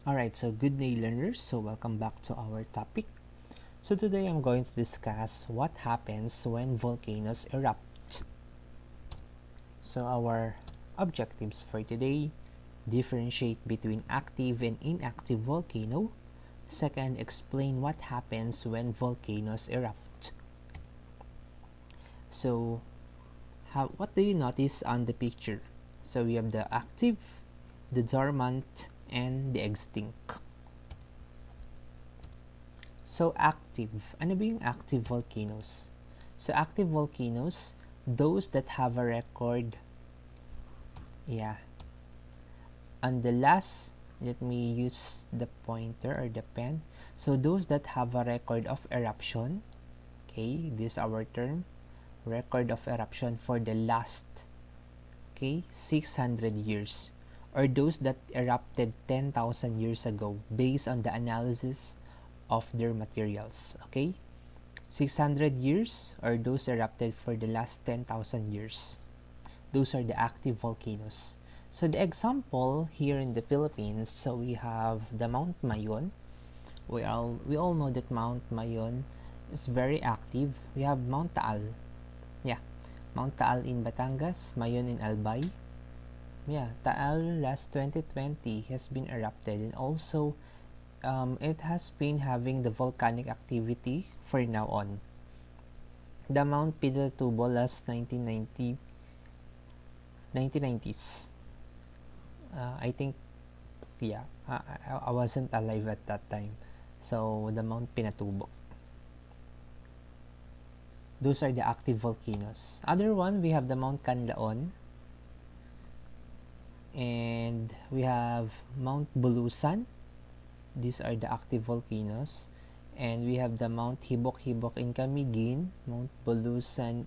Alright, so good day learners. So welcome back to our topic. So today I'm going to discuss what happens when volcanoes erupt. So our objectives for today: differentiate between active and inactive volcano. Second, explain what happens when volcanoes erupt. So what do you notice on the picture? So we have the active, the dormant, and the extinct. So active, ano ba yung active volcanoes? So active volcanoes, those that have a record, on the last, let me use the pointer or the pen. So those that have a record of eruption, okay, this is our term, record of eruption for the last, 600 years. Or those that erupted 10,000 years ago based on the analysis of their materials. 600 years or those erupted for the last 10,000 years. Those are the active volcanoes. So the example here in the Philippines, so we have the Mount Mayon. We all know that Mount Mayon is very active. We have Mount Taal. Mount Taal in Batangas, Mayon in Albay. Taal last 2020 has been erupted, and also it has been having the volcanic activity for now on. The Mount Pinatubo last 1990s. I think, I wasn't alive at that time. So the Mount Pinatubo. Those are the active volcanoes. Other one, we have the Mount Canlaon. And we have Mount Bulusan. These are the active volcanoes. And we have the Mount Hibok-Hibok in Camiguin, Mount Bulusan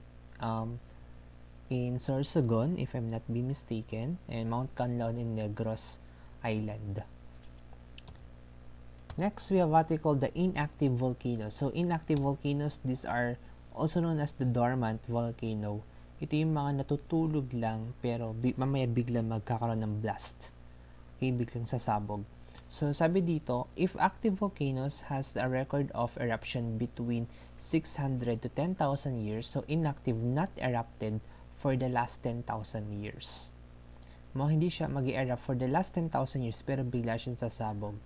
in Sorsogon, if I'm not be mistaken, and Mount Canlaon in Negros Island. Next, we have what we call the inactive volcanoes. So inactive volcanoes, these are also known as the dormant volcano. Ito yung mga natutulog lang pero mamaya biglang magkakaroon ng blast. Biglang sasabog. So sabi dito, if active volcanoes has a record of eruption between 600 to 10,000 years, so inactive not erupted for the last 10,000 years. Hindi siya mag-erupt for the last 10,000 years pero bigla siyang sasabog.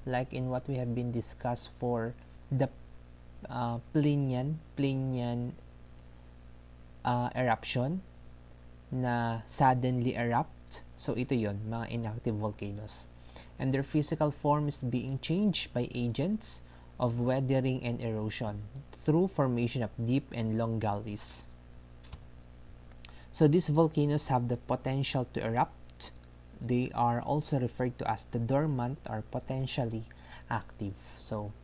Like in what we have been discussed for the Plinian eruption na suddenly erupt. So ito yon, mga inactive volcanoes. And their physical form is being changed by agents of weathering and erosion through formation of deep and long gullies. So these volcanoes have the potential to erupt. They are also referred to as the dormant or potentially active. So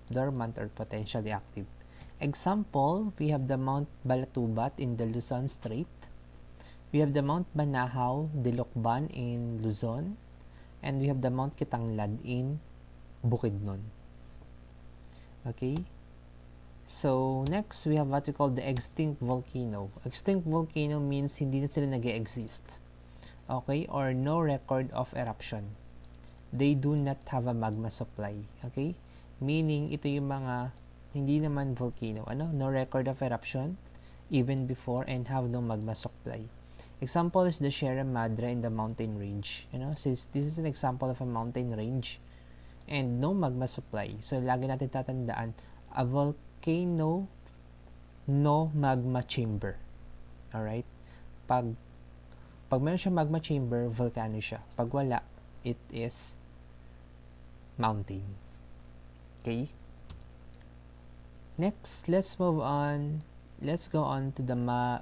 dormant or potentially active. Example, we have the Mount Balatubat in the Luzon Strait. We have the Mount Banahaw de Lucban in Luzon. And we have the Mount Kitanglad in Bukidnon. So next, we have what we call the extinct volcano. Extinct volcano means hindi na sila nag-exist. Or no record of eruption. They do not have a magma supply. Meaning, ito yung mga hindi naman volcano. No record of eruption even before and have no magma supply. Example is the Sierra Madre in the mountain range. Since this is an example of a mountain range and no magma supply. So, lagi natin tatandaan, a volcano, no magma chamber. Alright? Pag meron siya magma chamber, volcano siya. Pag wala, it is mountain. Next, let's move on. Let's go on to the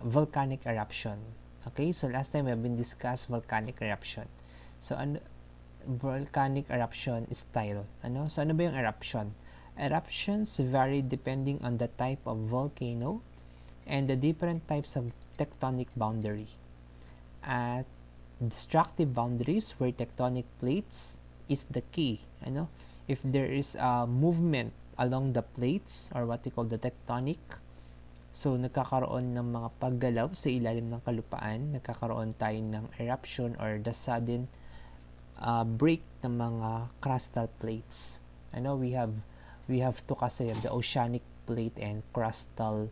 volcanic eruption. So last time we have been discussed volcanic eruption. So volcanic eruption style. So ano ba yung eruption? Eruptions vary depending on the type of volcano and the different types of tectonic boundary. At destructive boundaries where tectonic plates is the key. If there is a movement along the plates or what we call the tectonic, so nagkakaroon ng mga paggalaw sa ilalim ng kalupaan, nagkakaroon tayo ng eruption or the sudden break ng mga crustal plates. I know we have two kasi, the oceanic plate and crustal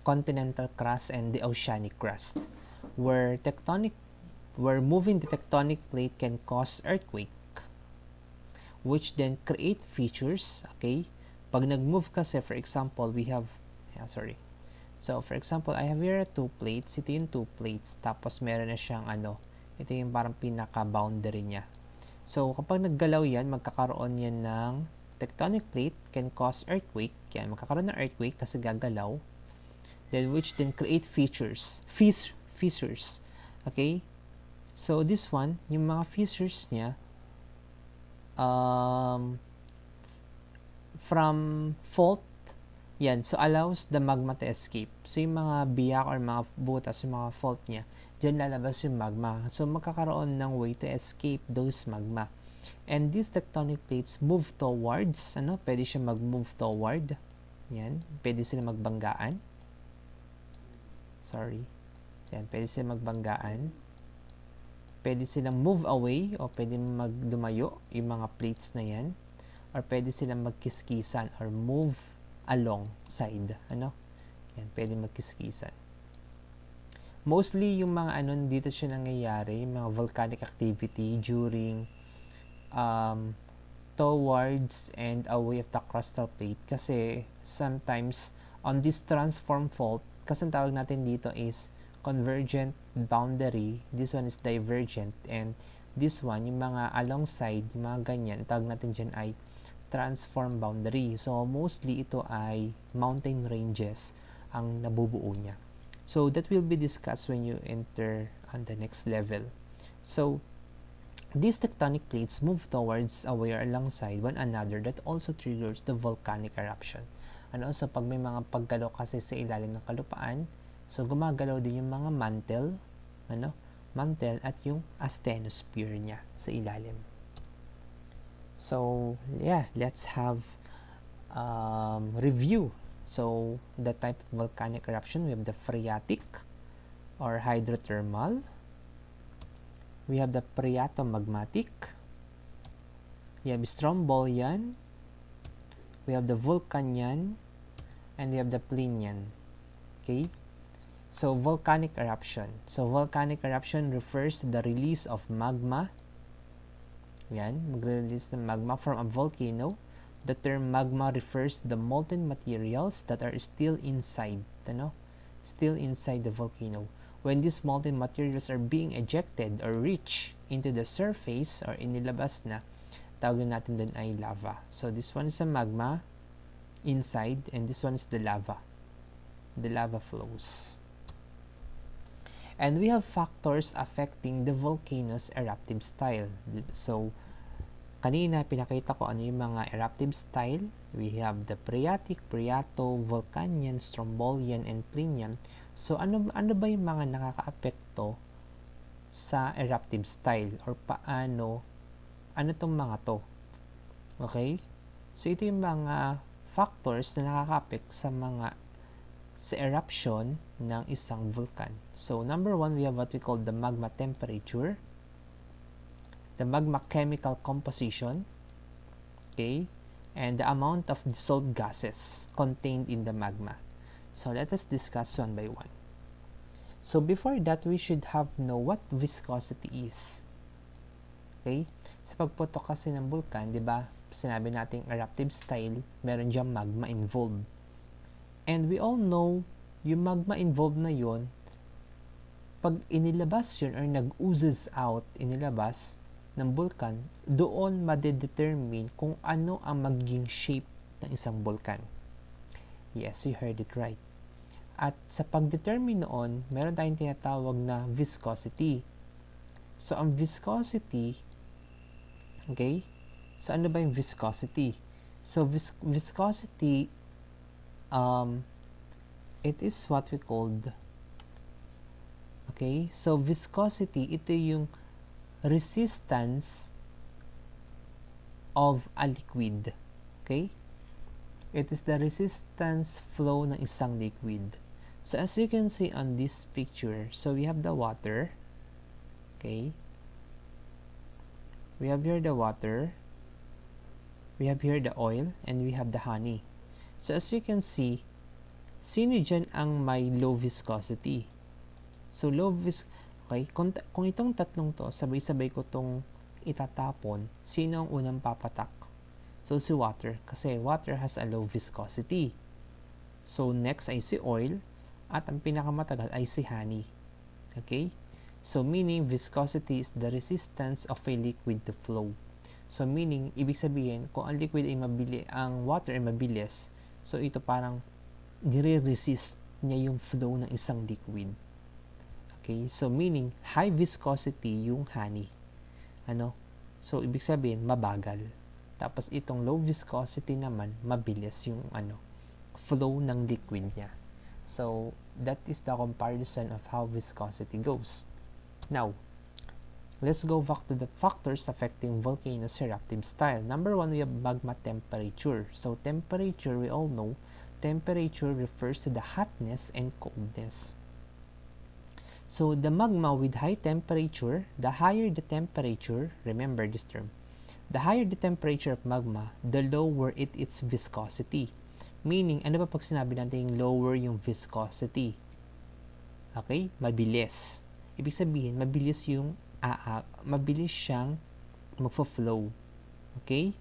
continental crust and the oceanic crust, where moving the tectonic plate can cause earthquake, which then create fissures. Okay, pag nag-move kasi, for example, we have so for example, I have here two plates. Ito yung two plates, tapos meron na siyang ito yung parang pinaka boundary niya. So kapag naggalaw yan, magkakaroon yan ng tectonic plate, can cause earthquake. Yan, magkakaroon ng earthquake kasi gagalaw, then which then create fissures. Okay, so this one, yung mga fissures niya, from fault, yan, so allows the magma to escape. So yung mga biyak or mga butas, yung mga fault niya, dyan lalabas yung magma. So magkakaroon ng way to escape those magma. And these tectonic plates move towards, pwede siya mag-move toward, yan, pwede sila magbanggaan. Yan, pwede sila magbanggaan. Pwede silang move away o pwede magdumayo yung mga plates na yan, or pwede silang magkiskisan or move along side. Yan, pwede magkiskisan. Mostly yung mga dito siya nangyayari, yung mga volcanic activity during towards and away of the crustal plate, kasi sometimes on this transform fault, kasi ang tawag natin dito is convergent boundary, this one is divergent, and this one, yung mga alongside, yung mga ganyan, tawag natin dyan ay transform boundary. So mostly ito ay mountain ranges ang nabubuo niya. So that will be discussed when you enter on the next level. So these tectonic plates move towards, away, or alongside one another, that also triggers the volcanic eruption. So pag may mga paggalaw kasi sa ilalim ng kalupaan, so gumagalaw din yung mga mantle at yung asthenosphere niya sa ilalim. So yeah, let's have review. So the type of volcanic eruption, we have the phreatic or hydrothermal, we have the phreatomagmatic, we have strombolian, we have the volcanian, and we have the plinian. Okay, so volcanic eruption. So volcanic eruption refers to the release of magma. Yan, magre-release ng magma from a volcano. The term magma refers to the molten materials that are still inside, still inside the volcano. When these molten materials are being ejected or reach into the surface or inilabas na, tawag natin dun ay lava. So this one is a magma inside, and this one is the lava. The lava flows. And we have factors affecting the volcano's eruptive style. So, kanina pinakita ko ano yung mga eruptive style. We have the phreatic, phreato, volcanian, strombolian, and plinian. So, ano ba yung mga nakakaapekto sa eruptive style? Or paano, tong mga to? Okay? So, ito yung mga factors na nakaka-affect sa eruption ng isang vulkan. So, number one, we have what we call the magma temperature, the magma chemical composition, okay, and the amount of dissolved gases contained in the magma. So, let us discuss one by one. So, before that, we should have know what viscosity is. Okay? Sa pagputok kasi ng vulkan, di ba, sinabi nating eruptive style, meron diyang magma involved. And we all know, yung magma involved na yon, pag inilabas yun or nag-oozes out, inilabas ng vulkan, doon madedetermine kung ano ang magiging shape ng isang vulkan. Yes, you heard it right. At sa pag-determine noon, meron tayong tinatawag na viscosity. So, ang viscosity, okay? So, ano ba yung viscosity? So, viscosity, it is what we called, okay, so viscosity, ito yung resistance of a liquid. Okay, it is the resistance flow ng isang liquid. So as you can see on this picture, so we have the water, Okay? We have here the water, we have here the oil, and we have the honey. So as you can see, sino dyan ang may low viscosity? So okay, kung itong tatlong to, sabay-sabay ko tong itatapon, sino ang unang papatak? So si water, kasi water has a low viscosity. So next ay si oil, at ang pinakamatagal ay si honey. Okay? So meaning viscosity is the resistance of a liquid to flow. So meaning, ibig sabihin, kung ang liquid ay ang water ay mabilis, so ito parang nire-resist niya yung flow ng isang liquid. Okay? So meaning, high viscosity yung honey. Ano? So ibig sabihin, mabagal. Tapos itong low viscosity naman, mabilis yung flow ng liquid niya. So that is the comparison of how viscosity goes. Now, let's go back to the factors affecting volcanoes' eruptive style. Number 1, we have magma temperature. So temperature, we all know, temperature refers to the hotness and coldness. So the magma with high temperature, the higher the temperature, remember this term, the higher the temperature of magma, the lower its viscosity. Meaning, ano ba pag sinabi natin lower yung viscosity? Okay? Mabilis. Ibig sabihin, mabilis siyang magfo-flow. Okay?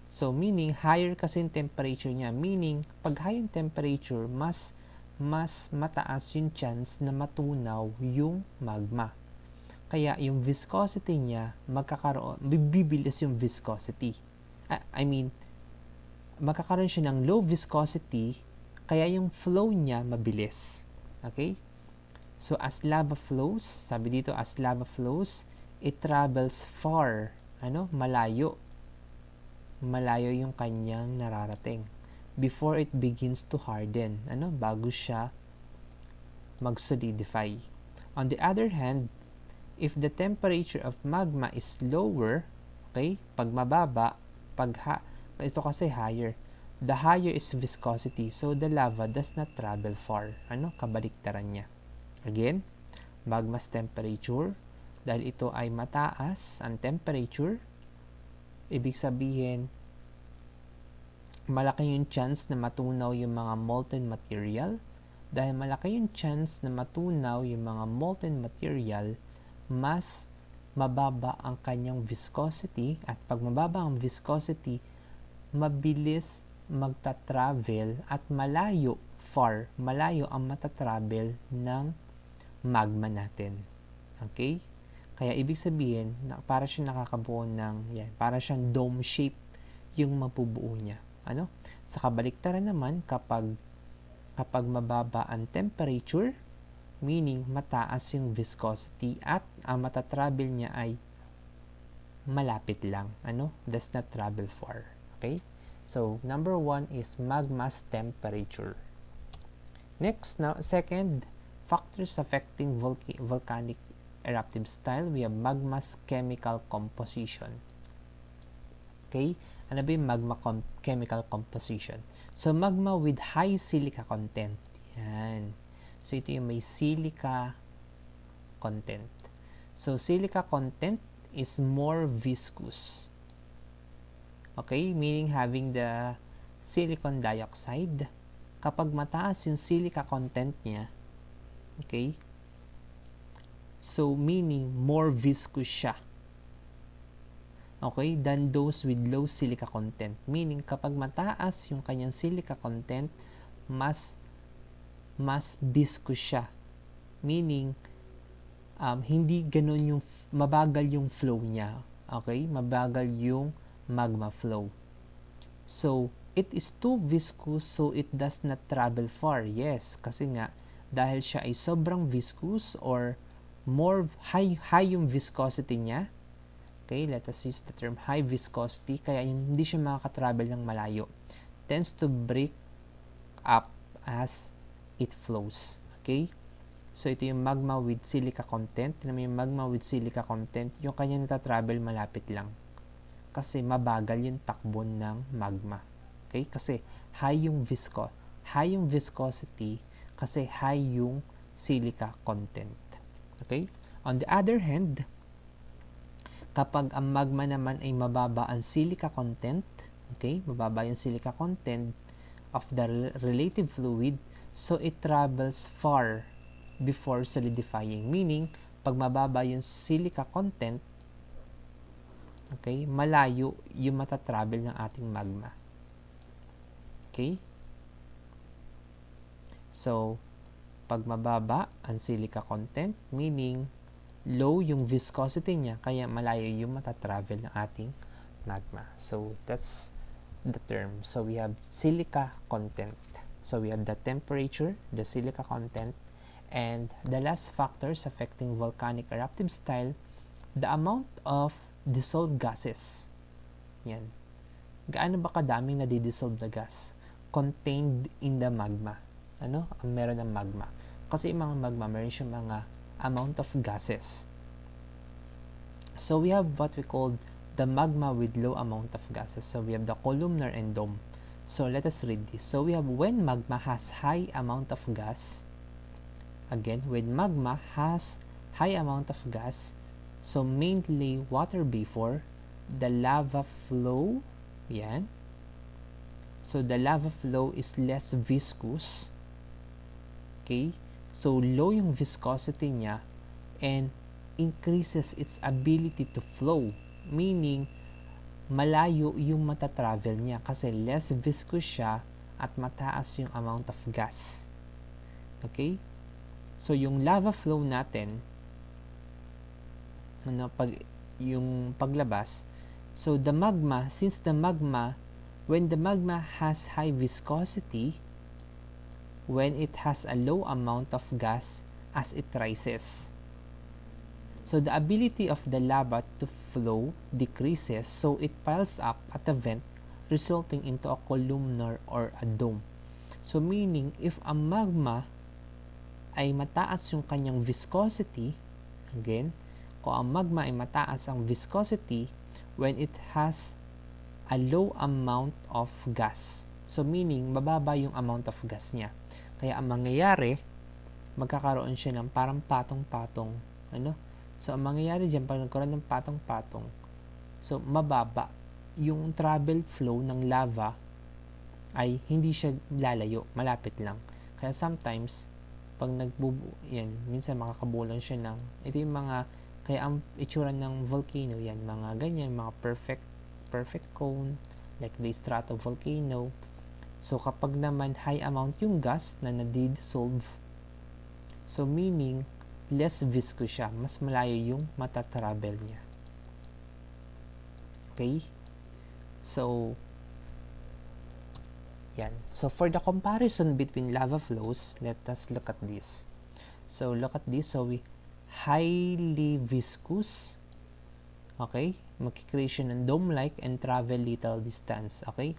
So, meaning, higher kasi yung temperature niya. Meaning, pag high yung temperature, mas mataas yung chance na matunaw yung magma. Kaya, yung viscosity niya, bibilis yung viscosity. Magkakaroon siya ng low viscosity, kaya yung flow niya mabilis. Okay? So, as lava flows, sabi dito, as lava flows, it travels far. Malayo. Malayo yung kanyang nararating. Before it begins to harden. Bago siya mag-solidify. On the other hand, if the temperature of magma is lower, okay, pag mababa, ito kasi higher. The higher is viscosity, so the lava does not travel far. Kabaliktaran niya. Again, magma's temperature, dahil ito ay mataas ang temperature, ibig sabihin, malaki yung chance na matunaw yung mga molten material. Dahil malaki yung chance na matunaw yung mga molten material, mas mababa ang kanyang viscosity, at pag mababa ang viscosity, mabilis magta-travel at malayo ang matatravel ng magma natin. Okay? Kaya ibig sabihin, para siyang nakakabuo para siyang dome shape yung mapubuo niya. Sa kabaliktaran naman, kapag mababa ang temperature, meaning mataas yung viscosity at ang matatravel niya ay malapit lang. Does not travel far. Okay? So, number 1 is magma's temperature. Next, second, factors affecting volcanic eruptive style, we have magma's chemical composition. Okay? Ano ba yung magma chemical composition? So, magma with high silica content. Yan. So, ito yung may silica content. So, silica content is more viscous. Okay? Meaning having the silicon dioxide. Kapag mataas yung silica content niya, okay? So, meaning more viscous siya. Okay? Than those with low silica content. Meaning, kapag mataas yung kanyang silica content, mas viscous siya. Meaning, hindi ganun yung, mabagal yung flow niya. Okay? Mabagal yung magma flow. So, it is too viscous, so it does not travel far. Yes, kasi nga, dahil siya ay sobrang viscous or more high yung viscosity niya. Okay, let us use the term high viscosity, kaya hindi siya makaka-travel ng malayo. Tends to break up as it flows. Okay? So, ito yung magma with silica content. Tignan mo yung magma with silica content, yung kanya nata-travel malapit lang. Kasi mabagal yung takbo ng magma. Okay? Kasi high yung viscosity, kasi high yung silica content. Okay? On the other hand, Kapag ang magma naman ay mababa ang silica content, okay, mababa yung silica content of the relative fluid, so it travels far before solidifying. Meaning, pag mababa yung silica content, okay, malayo yung matatravel ng ating magma. Okay? So, pag mababa ang silica content, meaning low yung viscosity niya, kaya malayo yung matatravel ng ating magma. So, that's the term. So, we have silica content. So, we have the temperature, the silica content, and the last factors affecting volcanic eruptive style, the amount of dissolved gases. Yan. Gaano ba kadaming nadidissolve na gas contained in the magma? Ano? Ang meron ng magma. Kasi yung mga magma, meron siyang mga amount of gases. So, we have what we call the magma with low amount of gases. So, we have the columnar and dome. So, let us read this. So, we have when magma has high amount of gas. Again, when magma has high amount of gas, so mainly water vapor, the lava flow, yan. So, the lava flow is less viscous. Okay? So, low yung viscosity niya and increases its ability to flow. Meaning, malayo yung matatravel niya kasi less viscous siya at mataas yung amount of gas. Okay? So, yung lava flow natin, yung paglabas, so the magma, since the magma, when the magma has high viscosity, when it has a low amount of gas as it rises. So the ability of the lava to flow decreases, so it piles up at the vent, resulting into a columnar or a dome. So meaning, if a magma ay mataas yung kanyang viscosity, again, kung ang magma ay mataas ang viscosity when it has a low amount of gas. So meaning, mababa yung amount of gas niya. Kaya ang mangyayari, magkakaroon siya ng parang patong-patong. Ano? So, ang mangyayari dyan, pag nagkaroon ng patong-patong, so, mababa. Yung travel flow ng lava ay hindi siya lalayo, malapit lang. Kaya sometimes, pag yan, minsan makakabuo lang siya ng, ito yung mga, kaya ang itsura ng volcano, yan, mga ganyan, mga perfect cone, like the stratovolcano. So, kapag naman high amount yung gas na nadidissolve, so meaning, less viscous siya, mas malayo yung matatravel niya. Okay? So, yan. So, for the comparison between lava flows, let us look at this. So, look at this. So, we highly viscous. Okay? Mag-create siya ng dome-like and travel little distance. Okay?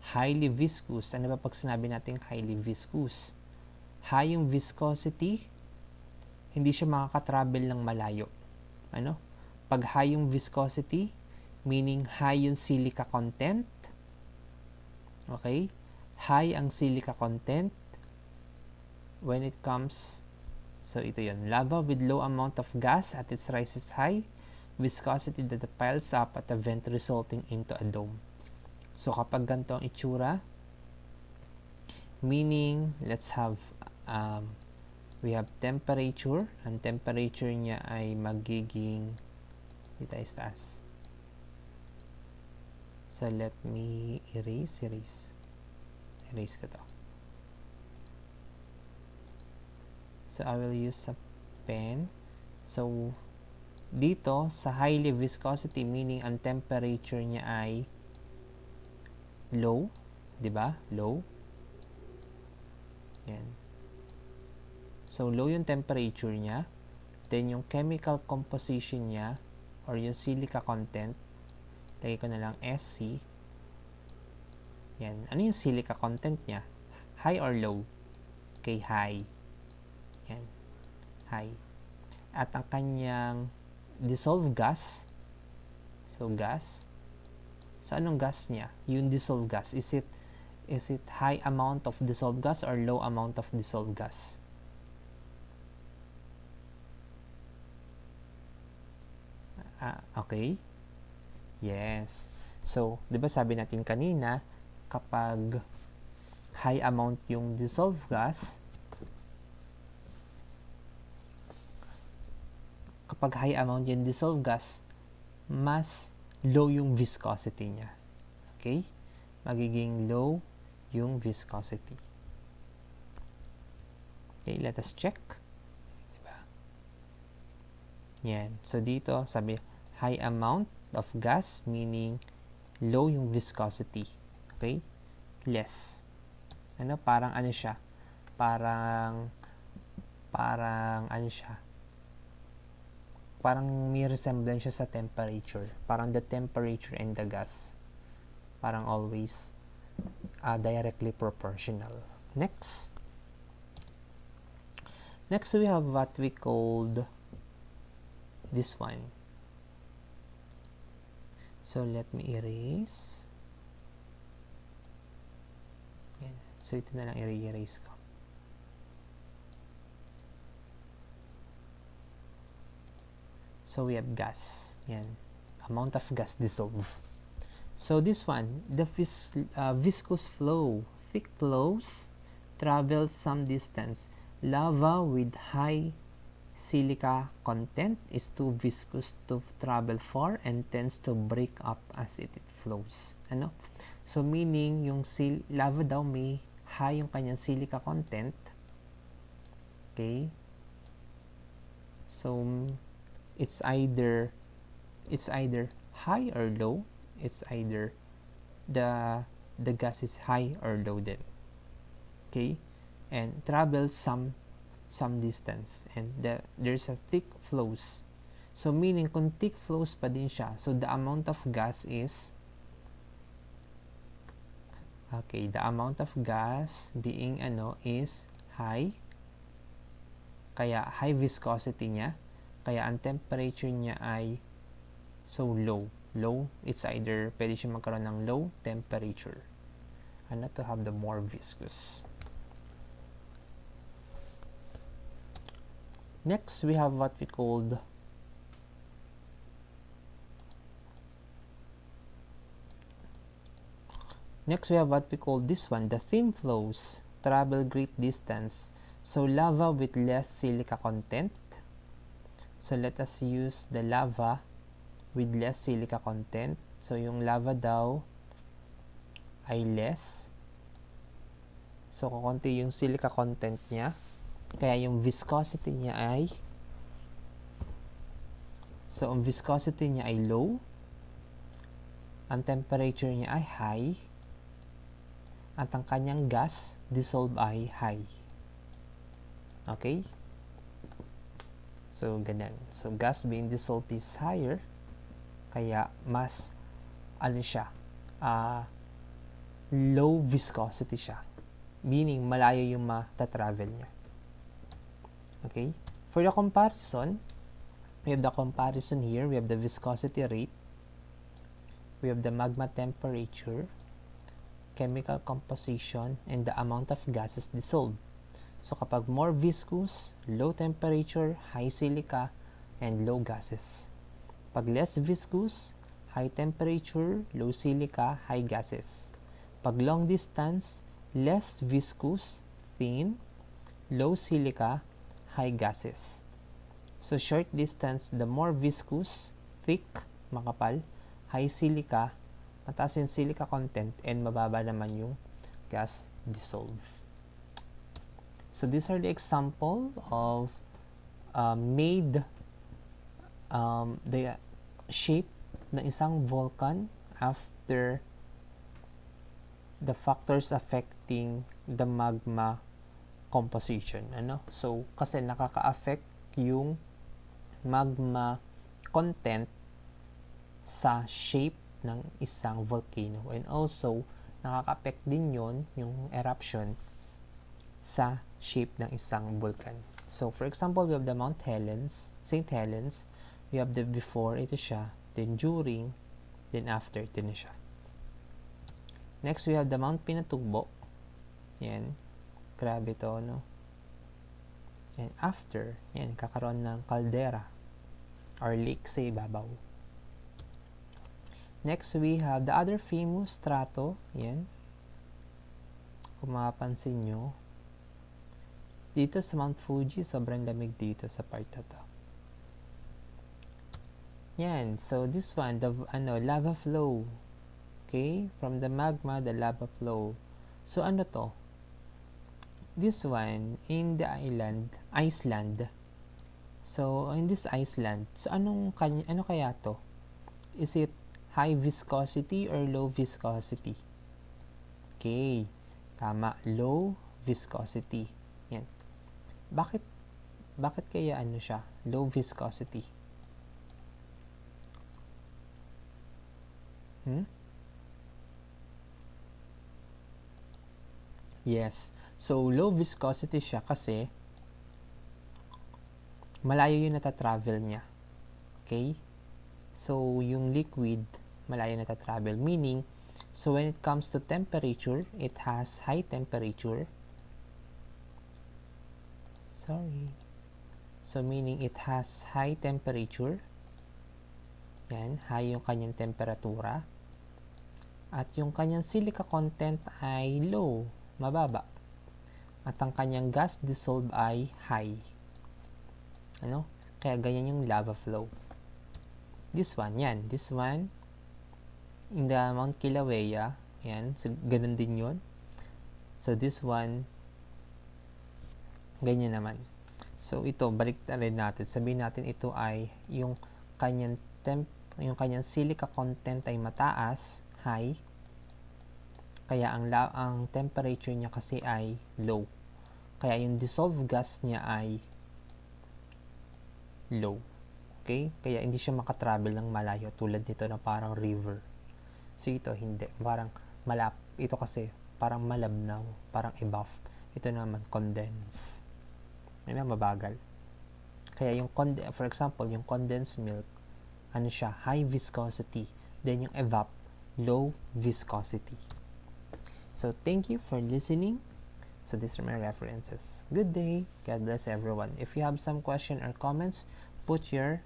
Highly viscous. Ano ba pag sinabi natin highly viscous? High yung viscosity, hindi siya makaka-travel ng malayo. Ano? Pag high yung viscosity, meaning high yung silica content. Okay? High ang silica content when it comes, so ito yun, lava with low amount of gas at its rises high, viscosity that piles up at a vent resulting into a dome. So kapag ganito ang itsura, meaning, let's have, we have temperature, ang temperature niya ay magiging, dito is taas. So let me erase ko to. So I will use a pen. So dito sa highly viscosity, meaning ang temperature niya ay low, 'di ba? Low. Yan. So low yung temperature niya. Then yung chemical composition niya or yung silica content, lagay ko na lang SC. Yan. Ano yung silica content niya? High or low? Okay, high. Yan. High. At ang kanyang dissolved gas. So, gas. So, anong gas niya? Yung dissolved gas. Is it high amount of dissolved gas or low amount of dissolved gas? Okay? Yes. So, di ba sabi natin kanina, kapag high amount yung dissolved gas, mas low yung viscosity niya. Okay? Magiging low yung viscosity. Okay, let us check. Diba? Yan. So, dito, sabi, high amount of gas, meaning low yung viscosity. Okay? Less. Parang ano siya? Parang ano siya? Parang may resemblance siya sa temperature. Parang the temperature and the gas. Parang always directly proportional. Next, we have what we called this one. So, let me erase. Yan. So, ito na lang i-erase ko. So, we have gas. Yan. Amount of gas dissolved. So, this one, the viscous flow. Thick flows travel some distance. Lava with high silica content is too viscous to travel far and tends to break up as it flows. So, meaning, yung lava daw may high yung kanyang silica content. Okay? So, it's either high or low. It's either the gas is high or low din. Okay? And travels some distance, and there's a thick flows. So, meaning, kung thick flows pa din siya, so the amount of gas is the amount of gas being is high. Kaya high viscosity niya. Kaya ang temperature niya ay so low. It's either pwede siya magkaroon ng low temperature and not to have the more viscous. Next, we have what we called this one. The thin flows travel great distance. So, lava with less silica content. So, let us use the lava with less silica content. So, yung lava daw ay less. So, kukunti yung silica content niya. Kaya yung viscosity niya ay ang viscosity niya ay low. Ang temperature niya ay high. At ang kanyang gas dissolve ay high. Okay? So, ganyan. So, gas being dissolved is higher. Kaya, mas, low viscosity siya. Meaning, malayo yung matatravel niya. Okay? For the comparison, we have the comparison here. We have the viscosity rate. We have the magma temperature, chemical composition, and the amount of gases dissolved. So, kapag more viscous, low temperature, high silica, and low gases. Pag less viscous, high temperature, low silica, high gases. Pag long distance, less viscous, thin, low silica, high gases. So, short distance, the more viscous, thick, makapal, high silica, mataas yung silica content, and mababa naman yung gas dissolve. So, these are the example of made the shape ng isang volcan after the factors affecting the magma composition. So, kasi nakaka-affect yung magma content sa shape ng isang volcano. And also, nakaka-affect din yon yung eruption sa shape ng isang volcan. So, for example, we have the St. Helens. We have the before, ito siya. Then during, then after, ito na siya. Next, we have the Mount Pinatubo. Yan. Grabe to, no? And after, yan, kakaroon ng caldera or lake sa ibabaw. Next, we have the other famous strato. Yan. Kung mapapansin nyo, dito sa Mount Fuji, sobrang lamig dito sa part na to. Yan. So, this one, the lava flow. Okay? From the magma, the lava flow. So, ano to? This one, in the Iceland. So, in this Iceland, so ano kaya to? Is it high viscosity or low viscosity? Okay. Tama. Low viscosity. Yan. Bakit kaya siya? Low viscosity. Yes. So, low viscosity siya kasi malayo yung natatravel niya. Okay? So, yung liquid, malayo natatravel. Meaning, so when it comes to temperature, it has high temperature. So, meaning it has high temperature. Yan, high yung kanyang temperatura. At yung kanyang silica content ay low, mababa. At ang kanyang gas dissolve ay high. Kaya ganyan yung lava flow. This one, yan. This one, in the Mount Kilauea, yan. So, ganun din yun. So, this one, ganyan naman. So, ito, balik na rin natin. Sabihin natin ito ay yung kanyang silica content ay mataas, high. Kaya ang temperature niya kasi ay low. Kaya yung dissolved gas niya ay low. Okay? Kaya hindi siya makatravel ng malayo tulad nito na parang river. So ito hindi. Parang ito kasi parang malabnaw, parang ebuff. Ito naman condense. Yan ang mabagal. Kaya for example, yung condensed milk, siya, high viscosity. Then yung evap, low viscosity. So, thank you for listening. So, these are my references. Good day. God bless everyone. If you have some question or comments, put your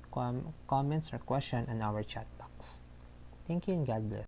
comments or question in our chat box. Thank you and God bless.